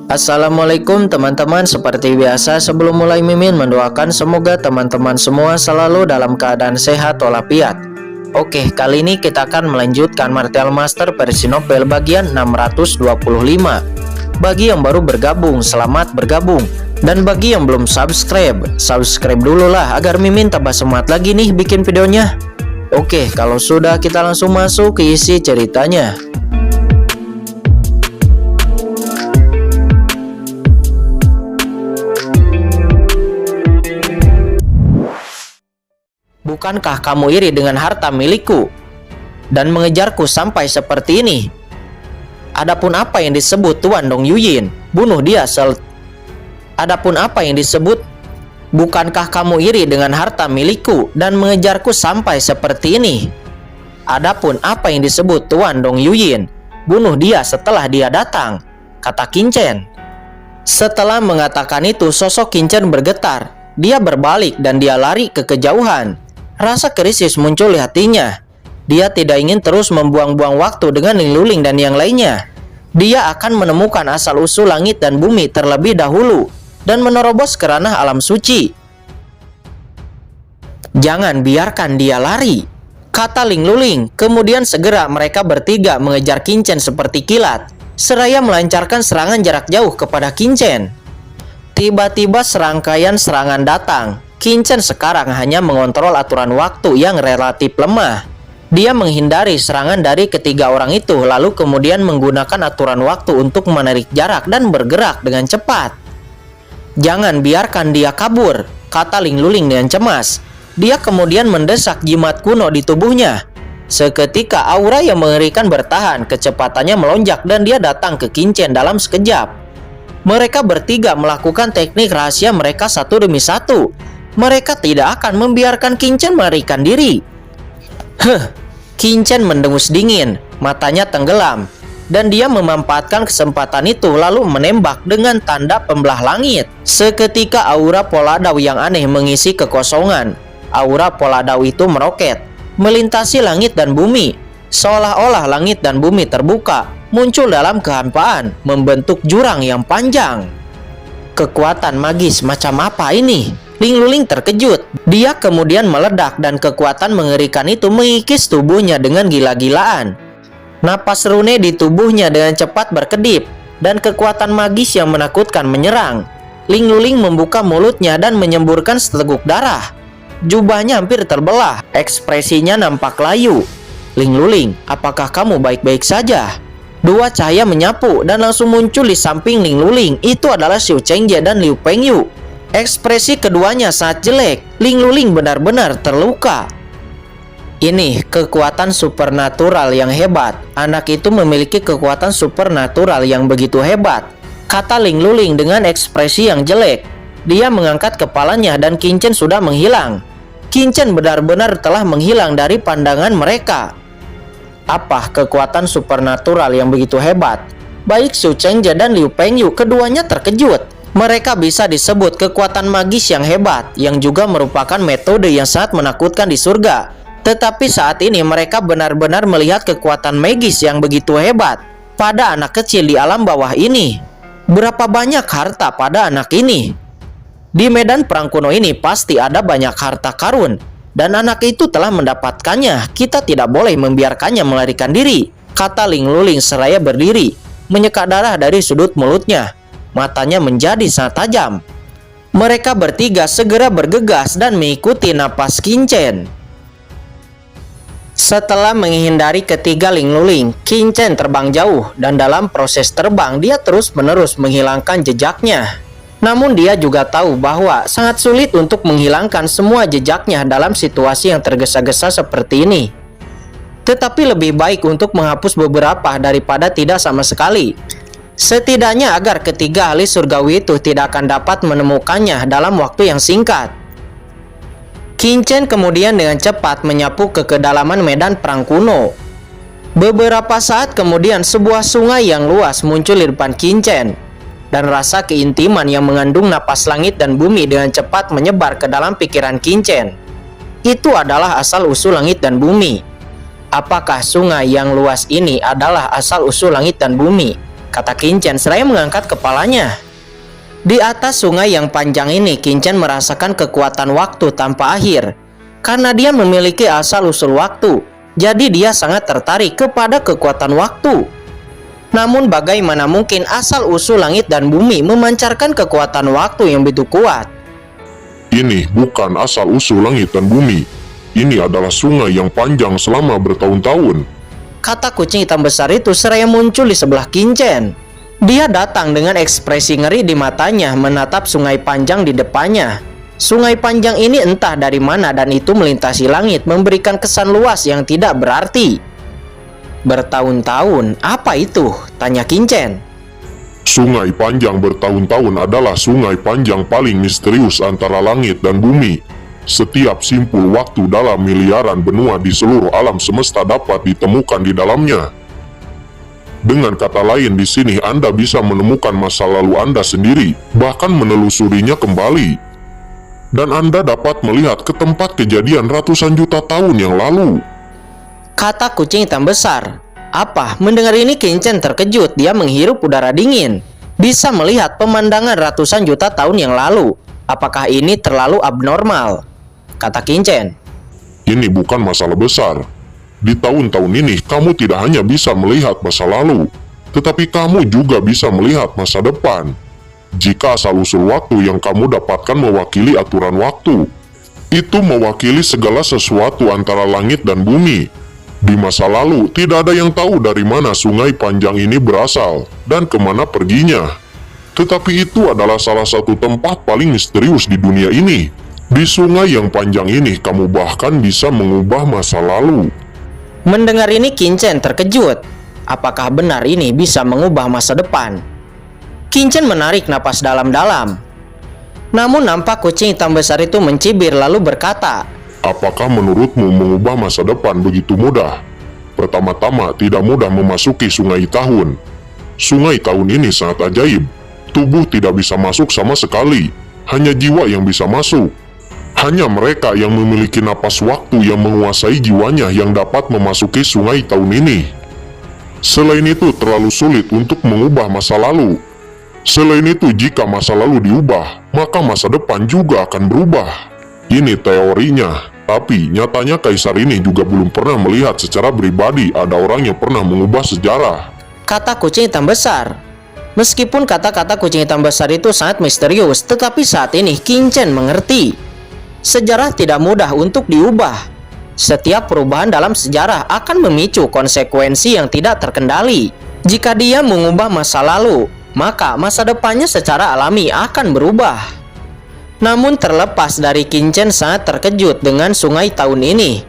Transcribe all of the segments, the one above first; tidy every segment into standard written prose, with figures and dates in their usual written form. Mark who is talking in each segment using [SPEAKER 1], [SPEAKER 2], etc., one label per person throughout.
[SPEAKER 1] Assalamualaikum teman-teman, seperti biasa sebelum mulai Mimin mendoakan semoga teman-teman semua selalu dalam keadaan sehat walafiat. Oke, kali ini kita akan melanjutkan Martial Master versi novel bagian 625. Bagi yang baru bergabung, selamat bergabung. Dan bagi yang belum subscribe dulu lah agar Mimin tambah semangat lagi nih bikin videonya. Oke, kalau sudah kita langsung masuk ke isi ceritanya. Bukankah kamu iri dengan harta milikku dan mengejarku sampai seperti ini? Adapun apa yang disebut Tuan Dong Yuyin, bunuh dia Adapun apa yang disebut bukankah kamu iri dengan harta milikku dan mengejarku sampai seperti ini? Adapun apa yang disebut Tuan Dong Yuyin, bunuh dia setelah dia datang, kata Qin Chen. Setelah mengatakan itu, sosok Qin Chen bergetar. Dia berbalik dan dia lari ke kejauhan. Rasa krisis muncul di hatinya. Dia tidak ingin terus membuang-buang waktu dengan Ling Luling dan yang lainnya. Dia akan menemukan asal-usul langit dan bumi terlebih dahulu dan menerobos ke ranah alam suci. Jangan biarkan dia lari, kata Ling Luling. Kemudian segera mereka bertiga mengejar Qin Chen seperti kilat, seraya melancarkan serangan jarak jauh kepada Qin Chen. Tiba-tiba serangkaian serangan datang. Qin Chen sekarang hanya mengontrol aturan waktu yang relatif lemah. Dia menghindari serangan dari ketiga orang itu, lalu kemudian menggunakan aturan waktu untuk menarik jarak dan bergerak dengan cepat. Jangan biarkan dia kabur, kata Ling Luling dengan cemas. Dia kemudian mendesak jimat kuno di tubuhnya. Seketika aura yang mengerikan bertahan, kecepatannya melonjak dan dia datang ke Qin Chen dalam sekejap. Mereka bertiga melakukan teknik rahasia mereka satu demi satu. Mereka tidak akan membiarkan Qin Chen melarikan diri. Qin Chen mendengus dingin, matanya tenggelam, dan dia memanfaatkan kesempatan itu lalu menembak dengan tanda pembelah langit. Seketika aura Poladau yang aneh mengisi kekosongan. Aura Poladau itu meroket, melintasi langit dan bumi. Seolah-olah langit dan bumi terbuka, muncul dalam kehampaan, membentuk jurang yang panjang. Kekuatan magis macam apa ini? Ling Luling terkejut. Dia kemudian meledak dan kekuatan mengerikan itu mengikis tubuhnya dengan gila-gilaan. Napas rune di tubuhnya dengan cepat berkedip dan kekuatan magis yang menakutkan menyerang. Ling Luling membuka mulutnya dan menyemburkan seteguk darah. Jubahnya hampir terbelah, ekspresinya nampak layu. Ling Luling, apakah kamu baik-baik saja? Dua cahaya menyapu dan langsung muncul di samping Ling Luling. Itu adalah Xiu Chengjie dan Liu Pengyu. Ekspresi keduanya sangat jelek. Ling Luling benar-benar terluka. Ini kekuatan supernatural yang hebat. Anak itu memiliki kekuatan supernatural yang begitu hebat, kata Ling Luling dengan ekspresi yang jelek. Dia mengangkat kepalanya dan Qin Chen sudah menghilang. Qin Chen benar-benar telah menghilang dari pandangan mereka. Apa kekuatan supernatural yang begitu hebat? Baik Xiu Chengjie dan Liu Pengyu keduanya terkejut. Mereka bisa disebut kekuatan magis yang hebat, yang juga merupakan metode yang sangat menakutkan di surga. Tetapi saat ini mereka benar-benar melihat kekuatan magis yang begitu hebat pada anak kecil di alam bawah ini. Berapa banyak harta pada anak ini? Di medan perang kuno ini pasti ada banyak harta karun, dan anak itu telah mendapatkannya. Kita tidak boleh membiarkannya melarikan diri, kata Ling Luling seraya berdiri, menyeka darah dari sudut mulutnya. Matanya menjadi sangat tajam. Mereka bertiga segera bergegas dan mengikuti napas Qin Chen. Setelah menghindari ketiga Ling Luling, Qin Chen terbang jauh dan dalam proses terbang dia terus-menerus menghilangkan jejaknya. Namun dia juga tahu bahwa sangat sulit untuk menghilangkan semua jejaknya dalam situasi yang tergesa-gesa seperti ini. Tetapi lebih baik untuk menghapus beberapa daripada tidak sama sekali. Setidaknya agar ketiga ahli surgawi itu tidak akan dapat menemukannya dalam waktu yang singkat. Qin Chen kemudian dengan cepat menyapu ke kedalaman medan perang kuno. Beberapa saat kemudian sebuah sungai yang luas muncul di depan Qin Chen. Dan rasa keintiman yang mengandung napas langit dan bumi dengan cepat menyebar ke dalam pikiran Qin Chen. Itu adalah asal-usul langit dan bumi. Apakah sungai yang luas ini adalah asal-usul langit dan bumi? kata Qin Chen seraya mengangkat kepalanya. Di atas sungai yang panjang ini, Qin Chen merasakan kekuatan waktu tanpa akhir. Karena dia memiliki asal-usul waktu, jadi dia sangat tertarik kepada kekuatan waktu. Namun bagaimana mungkin asal-usul langit dan bumi memancarkan kekuatan waktu yang begitu kuat?
[SPEAKER 2] Ini bukan asal-usul langit dan bumi. Ini adalah sungai yang panjang selama bertahun-tahun,
[SPEAKER 1] kata kucing hitam besar itu seraya muncul di sebelah Qin Chen. Dia datang dengan ekspresi ngeri di matanya menatap sungai panjang di depannya. Sungai panjang ini entah dari mana dan itu melintasi langit memberikan kesan luas yang tidak berarti. Bertahun-tahun, apa itu? Tanya Qin Chen.
[SPEAKER 2] Sungai panjang bertahun-tahun adalah sungai panjang paling misterius antara langit dan bumi. Setiap simpul waktu dalam miliaran benua di seluruh alam semesta dapat ditemukan di dalamnya. Dengan kata lain, di sini Anda bisa menemukan masa lalu Anda sendiri, bahkan menelusurinya kembali. Dan Anda dapat melihat ke tempat kejadian ratusan juta tahun yang lalu,
[SPEAKER 1] kata kucing hitam besar. Apa? Mendengar ini Qin Chen terkejut. Dia menghirup udara dingin. Bisa melihat pemandangan ratusan juta tahun yang lalu. Apakah ini terlalu abnormal? Kata Qin Chen.
[SPEAKER 2] Ini bukan masalah besar. Di tahun-tahun ini kamu tidak hanya bisa melihat masa lalu, tetapi kamu juga bisa melihat masa depan. Jika asal-usul waktu yang kamu dapatkan mewakili aturan waktu, itu mewakili segala sesuatu antara langit dan bumi. Di masa lalu, tidak ada yang tahu dari mana sungai panjang ini berasal dan kemana perginya. Tetapi itu adalah salah satu tempat paling misterius di dunia ini. Di sungai yang panjang ini, kamu bahkan bisa mengubah masa lalu.
[SPEAKER 1] Mendengar ini Qin Chen terkejut. Apakah benar ini bisa mengubah masa depan? Qin Chen menarik napas dalam-dalam. Namun nampak kucing hitam besar itu mencibir lalu berkata,
[SPEAKER 2] apakah menurutmu mengubah masa depan begitu mudah? Pertama-tama, tidak mudah memasuki sungai tahun. Sungai tahun ini sangat ajaib. Tubuh tidak bisa masuk sama sekali. Hanya jiwa yang bisa masuk. Hanya mereka yang memiliki napas waktu yang menguasai jiwanya yang dapat memasuki sungai tahun ini. Selain itu, terlalu sulit untuk mengubah masa lalu. Selain itu, jika masa lalu diubah, maka masa depan juga akan berubah. Ini teorinya, tapi nyatanya kaisar ini juga belum pernah melihat secara pribadi ada orang yang pernah mengubah sejarah,
[SPEAKER 1] kata kucing hitam besar. Meskipun kata-kata kucing hitam besar itu sangat misterius, tetapi saat ini Qin Chen mengerti. Sejarah tidak mudah untuk diubah. Setiap perubahan dalam sejarah akan memicu konsekuensi yang tidak terkendali. Jika dia mengubah masa lalu, maka masa depannya secara alami akan berubah. Namun terlepas dari Qin Chen sangat terkejut dengan sungai tahun ini.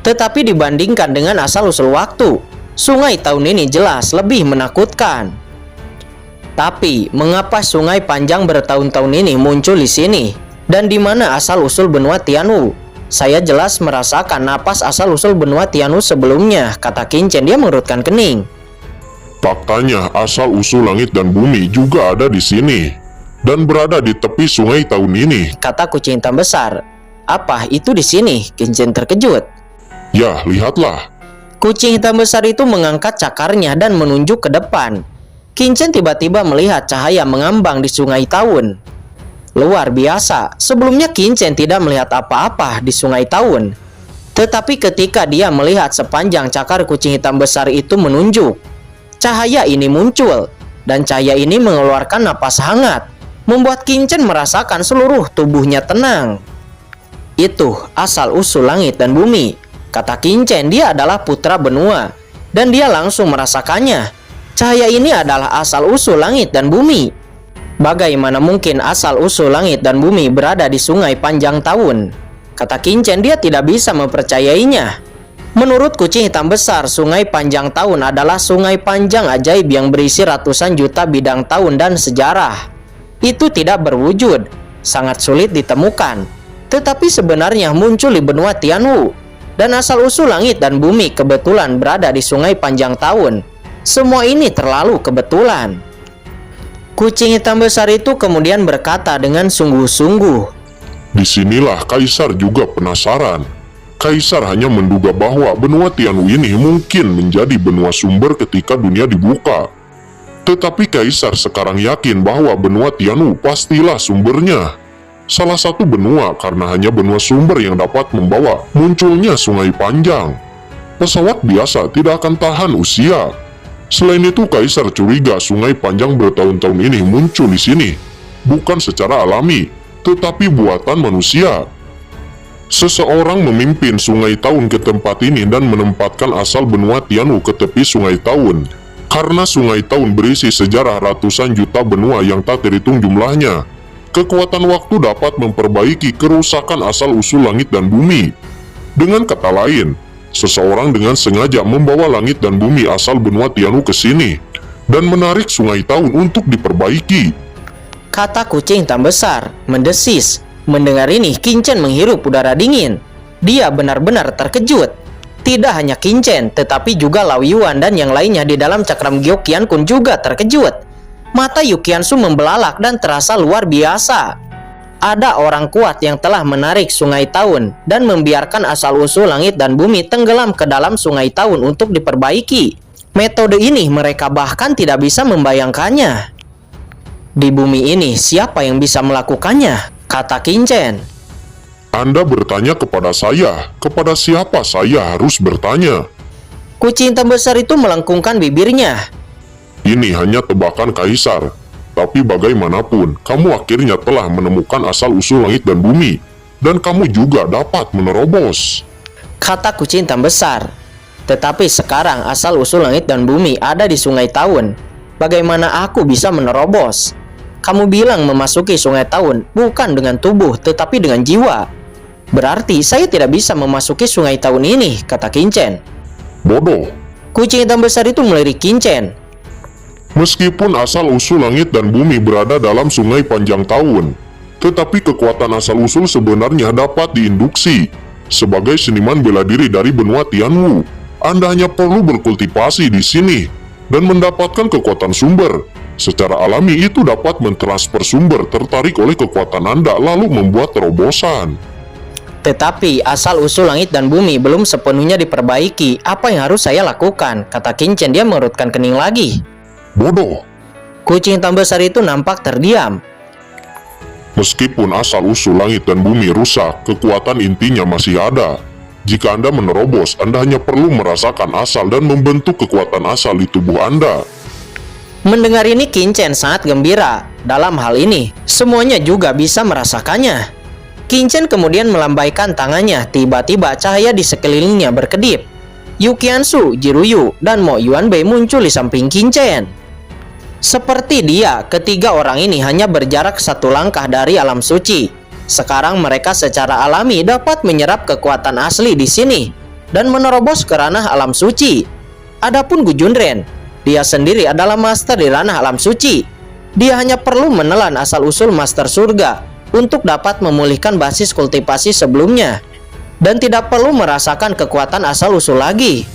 [SPEAKER 1] Tetapi dibandingkan dengan asal-usul waktu, sungai tahun ini jelas lebih menakutkan. Tapi mengapa sungai panjang bertahun-tahun ini muncul di sini? Dan di mana asal-usul benua Tianwu? Saya jelas merasakan napas asal-usul benua Tianwu sebelumnya, kata Qin Chen. Dia mengerutkan kening.
[SPEAKER 2] Faktanya, asal-usul langit dan bumi juga ada di sini dan berada di tepi sungai tahun ini,
[SPEAKER 1] kata kucing hitam besar. Apa itu di sini? Qin Chen terkejut.
[SPEAKER 2] Ya, lihatlah.
[SPEAKER 1] Kucing hitam besar itu mengangkat cakarnya dan menunjuk ke depan. Qin Chen tiba-tiba melihat cahaya mengambang di sungai tahun. Luar biasa, sebelumnya Qin Chen tidak melihat apa-apa di sungai tahun. Tetapi ketika dia melihat sepanjang cakar kucing hitam besar itu menunjuk, cahaya ini muncul, dan cahaya ini mengeluarkan napas hangat, membuat Qin Chen merasakan seluruh tubuhnya tenang. Itu asal-usul langit dan bumi, kata Qin Chen. Dia adalah putra benua, dan dia langsung merasakannya. Cahaya ini adalah asal-usul langit dan bumi. Bagaimana mungkin asal-usul langit dan bumi berada di sungai panjang tahun? Kata Qin Chen. Dia tidak bisa mempercayainya. Menurut kucing hitam besar, sungai panjang tahun adalah sungai panjang ajaib yang berisi ratusan juta bidang tahun dan sejarah. Itu tidak berwujud, sangat sulit ditemukan. Tetapi sebenarnya muncul di benua Tianwu. Dan asal-usul langit dan bumi kebetulan berada di sungai panjang tahun. Semua ini terlalu kebetulan. Kucing hitam besar itu kemudian berkata dengan sungguh-sungguh,
[SPEAKER 2] disinilah Kaisar juga penasaran. Kaisar hanya menduga bahwa benua Tianwu ini mungkin menjadi benua sumber ketika dunia dibuka. Tetapi Kaisar sekarang yakin bahwa benua Tianwu pastilah sumbernya. Salah satu benua karena hanya benua sumber yang dapat membawa munculnya sungai panjang. Pesawat biasa tidak akan tahan usia. Selain itu, Kaisar curiga sungai panjang bertahun-tahun ini muncul di sini, bukan secara alami, tetapi buatan manusia. Seseorang memimpin Sungai Taun ke tempat ini dan menempatkan asal benua Tianwu ke tepi Sungai Taun. Karena Sungai Taun berisi sejarah ratusan juta benua yang tak terhitung jumlahnya, kekuatan waktu dapat memperbaiki kerusakan asal-usul langit dan bumi. Dengan kata lain, seseorang dengan sengaja membawa langit dan bumi asal benua Tianwu ke sini dan menarik Sungai Taun untuk diperbaiki.
[SPEAKER 1] Kata kucing Tam Besar mendesis. Mendengar ini, Qin Chen menghirup udara dingin. Dia benar-benar terkejut. Tidak hanya Qin Chen, tetapi juga Lao Yuan dan yang lainnya di dalam cakram Giok Qiankun juga terkejut. Mata Yu Qiansu membelalak dan terasa luar biasa. Ada orang kuat yang telah menarik Sungai Taun dan membiarkan asal-usul langit dan bumi tenggelam ke dalam Sungai Taun untuk diperbaiki. Metode ini mereka bahkan tidak bisa membayangkannya. Di bumi ini, siapa yang bisa melakukannya? Kata Qin Chen.
[SPEAKER 2] Anda bertanya kepada saya, kepada siapa saya harus bertanya?
[SPEAKER 1] Kucing Tam Besar itu melengkungkan bibirnya.
[SPEAKER 2] Ini hanya tebakan Kaisar, tapi bagaimanapun, kamu akhirnya telah menemukan asal-usul langit dan bumi, dan kamu juga dapat menerobos.
[SPEAKER 1] Kata kucing Tam Besar. Tetapi sekarang asal-usul langit dan bumi ada di Sungai Taun. Bagaimana aku bisa menerobos? Kamu bilang memasuki Sungai Taun bukan dengan tubuh, tetapi dengan jiwa. Berarti saya tidak bisa memasuki Sungai Taun ini, kata Qin Chen.
[SPEAKER 2] Bodoh.
[SPEAKER 1] Kucing Tam Besar itu melirik Qin Chen.
[SPEAKER 2] Meskipun asal-usul langit dan bumi berada dalam Sungai Panjang Taun, tetapi kekuatan asal-usul sebenarnya dapat diinduksi. Sebagai seniman bela diri dari benua Tianwu, Anda hanya perlu berkultivasi di sini dan mendapatkan kekuatan sumber. Secara alami itu dapat mentransfer sumber tertarik oleh kekuatan Anda lalu membuat terobosan.
[SPEAKER 1] Tetapi asal-usul langit dan bumi belum sepenuhnya diperbaiki. Apa yang harus saya lakukan? Kata Qin Chen. Dia mengerutkan kening lagi.
[SPEAKER 2] Bodoh.
[SPEAKER 1] Kucing Tam Besar itu nampak terdiam.
[SPEAKER 2] Meskipun asal-usul langit dan bumi rusak, kekuatan intinya masih ada. Jika Anda menerobos, Anda hanya perlu merasakan asal dan membentuk kekuatan asal di tubuh Anda.
[SPEAKER 1] Mendengar ini, Qin Chen sangat gembira. Dalam hal ini, semuanya juga bisa merasakannya. Qin Chen kemudian melambaikan tangannya. Tiba-tiba cahaya di sekelilingnya berkedip. Yu Qiansu, Jiruyu, dan Mo Yuanbei muncul di samping Qin Chen. Seperti dia, ketiga orang ini hanya berjarak satu langkah dari alam suci. Sekarang mereka secara alami dapat menyerap kekuatan asli di sini dan menerobos ke ranah alam suci. Adapun Gu Junren, dia sendiri adalah master di ranah alam suci. Dia hanya perlu menelan asal-usul master surga untuk dapat memulihkan basis kultivasi sebelumnya dan tidak perlu merasakan kekuatan asal-usul lagi.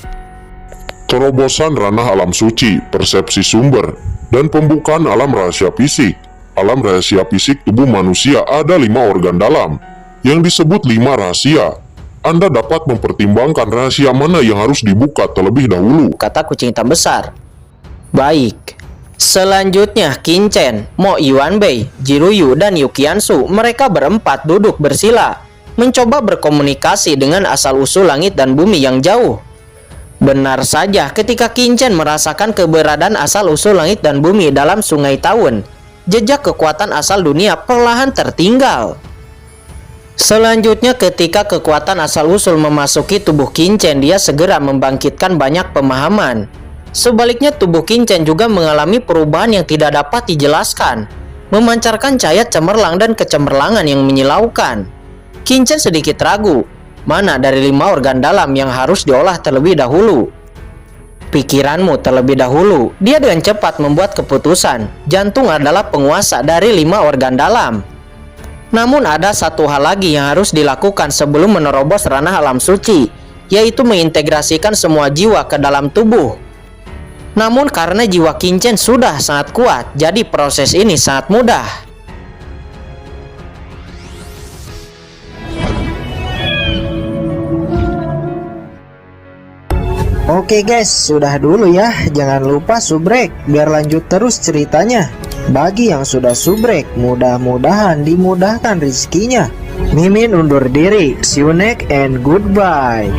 [SPEAKER 2] Terobosan ranah alam suci, persepsi sumber, dan pembukaan alam rahasia fisik. Alam rahasia fisik tubuh manusia ada 5 organ dalam, yang disebut 5 rahasia. Anda dapat mempertimbangkan rahasia mana yang harus dibuka terlebih dahulu,
[SPEAKER 1] kata kucing Tam Besar. Baik. Selanjutnya Qin Chen, Mo Yuanbei, Jiruyu, dan Yu Qiansu, mereka berempat duduk bersila, mencoba berkomunikasi dengan asal-usul langit dan bumi yang jauh. Benar saja, ketika Qin Chen merasakan keberadaan asal-usul langit dan bumi dalam Sungai Taun, jejak kekuatan asal dunia perlahan tertinggal. Selanjutnya, ketika kekuatan asal-usul memasuki tubuh Qin Chen, dia segera membangkitkan banyak pemahaman. Sebaliknya, tubuh Qin Chen juga mengalami perubahan yang tidak dapat dijelaskan, memancarkan cahaya cemerlang dan kecemerlangan yang menyilaukan. Qin Chen sedikit ragu, mana dari 5 organ dalam yang harus diolah terlebih dahulu. Pikiranmu terlebih dahulu. Dia dengan cepat membuat keputusan. Jantung adalah penguasa dari 5 organ dalam. Namun ada satu hal lagi yang harus dilakukan sebelum menerobos ranah alam suci, yaitu mengintegrasikan semua jiwa ke dalam tubuh. Namun karena jiwa Qin Chen sudah sangat kuat, jadi proses ini sangat mudah.
[SPEAKER 3] Oke guys, sudah dulu ya. Jangan lupa subrek biar lanjut terus ceritanya. Bagi yang sudah subrek, mudah-mudahan dimudahkan rezekinya. Mimin undur diri. See you next and goodbye.